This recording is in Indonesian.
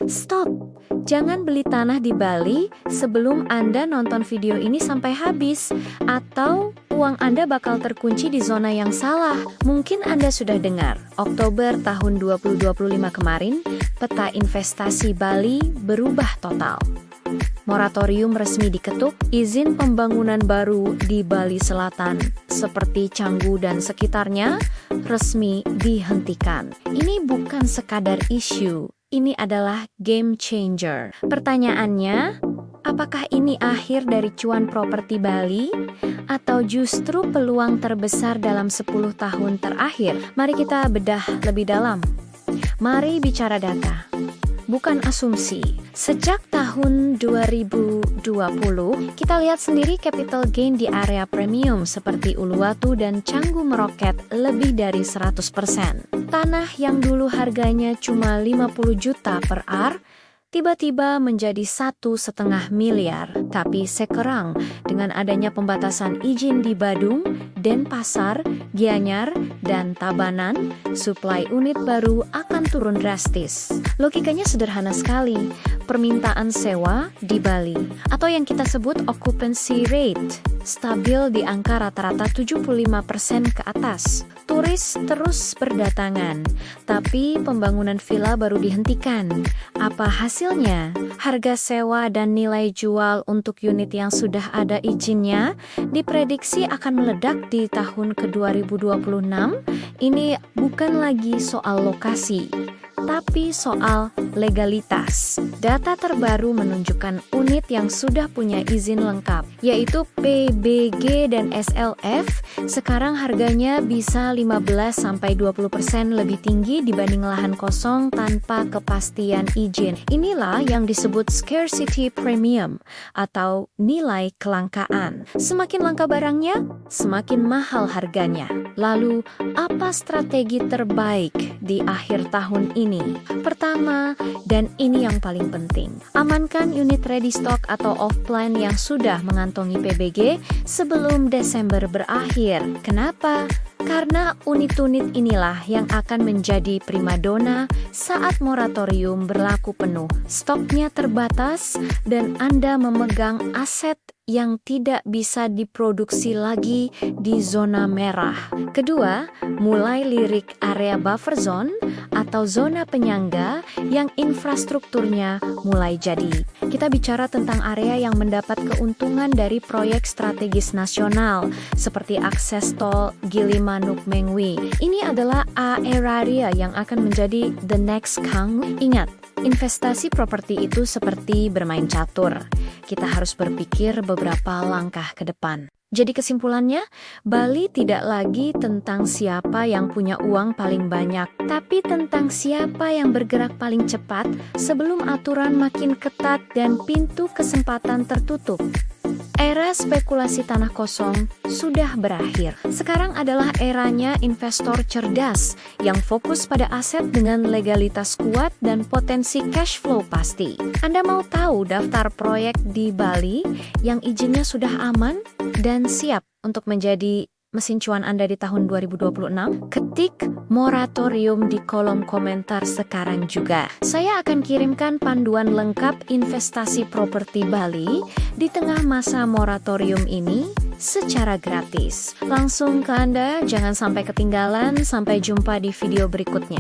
Stop! Jangan beli tanah di Bali sebelum Anda nonton video ini sampai habis, atau uang Anda bakal terkunci di zona yang salah. Mungkin Anda sudah dengar, Oktober tahun 2025 kemarin, peta investasi Bali berubah total. Moratorium resmi diketuk, izin pembangunan baru di Bali Selatan, seperti Canggu dan sekitarnya, resmi dihentikan. Ini bukan sekadar isu, ini adalah game changer. Pertanyaannya, apakah ini akhir dari cuan properti Bali? Atau justru peluang terbesar dalam 10 tahun terakhir? Mari kita bedah lebih dalam. Mari bicara data, bukan asumsi. Sejak tahun 2020, kita lihat sendiri capital gain di area premium seperti Uluwatu dan Canggu meroket lebih dari 100%. Tanah yang dulu harganya cuma 50 juta per ar, tiba-tiba menjadi 1,5 miliar. Tapi sekarang, dengan adanya pembatasan izin di Badung, Denpasar, Gianyar, dan Tabanan, suplai unit baru akan turun drastis. Logikanya sederhana sekali. Permintaan sewa di Bali, atau yang kita sebut occupancy rate, stabil di angka rata-rata 75% ke atas. Turis terus berdatangan, tapi pembangunan villa baru dihentikan. Apa hasilnya? Harga sewa dan nilai jual untuk unit yang sudah ada izinnya diprediksi akan meledak di tahun ke-2026. Ini bukan lagi soal lokasi, tapi soal legalitas. Data terbaru menunjukkan unit yang sudah punya izin lengkap, yaitu PBG dan SLF, sekarang harganya bisa 15-20% lebih tinggi dibanding lahan kosong tanpa kepastian izin. Inilah yang disebut scarcity premium atau nilai kelangkaan. Semakin langka barangnya, semakin mahal harganya. Lalu, apa strategi terbaik di akhir tahun ini? Pertama, dan ini yang paling penting, amankan unit ready stock atau off-plan yang sudah mengantongi PBG sebelum Desember berakhir. Kenapa? Karena unit-unit inilah yang akan menjadi primadona saat moratorium berlaku penuh. Stoknya terbatas dan Anda memegang aset yang tidak bisa diproduksi lagi di zona merah. Kedua, mulai lirik area buffer zone atau zona penyangga yang infrastrukturnya mulai jadi. Kita bicara tentang area yang mendapat keuntungan dari proyek strategis nasional seperti akses tol Gilimanuk Mengwi. Ini adalah area yang akan menjadi the next Kang. Ingat, investasi properti itu seperti bermain catur. Kita harus berpikir beberapa langkah ke depan. Jadi kesimpulannya, Bali tidak lagi tentang siapa yang punya uang paling banyak, tapi tentang siapa yang bergerak paling cepat sebelum aturan makin ketat dan pintu kesempatan tertutup. Era spekulasi tanah kosong sudah berakhir. Sekarang adalah eranya investor cerdas yang fokus pada aset dengan legalitas kuat dan potensi cash flow pasti. Anda mau tahu daftar proyek di Bali yang izinnya sudah aman dan siap untuk menjadi mesin cuan Anda di tahun 2026? Ketik moratorium di kolom komentar sekarang juga. Saya akan kirimkan panduan lengkap investasi properti Bali di tengah masa moratorium ini secara gratis. Langsung ke Anda, jangan sampai ketinggalan. Sampai jumpa di video berikutnya.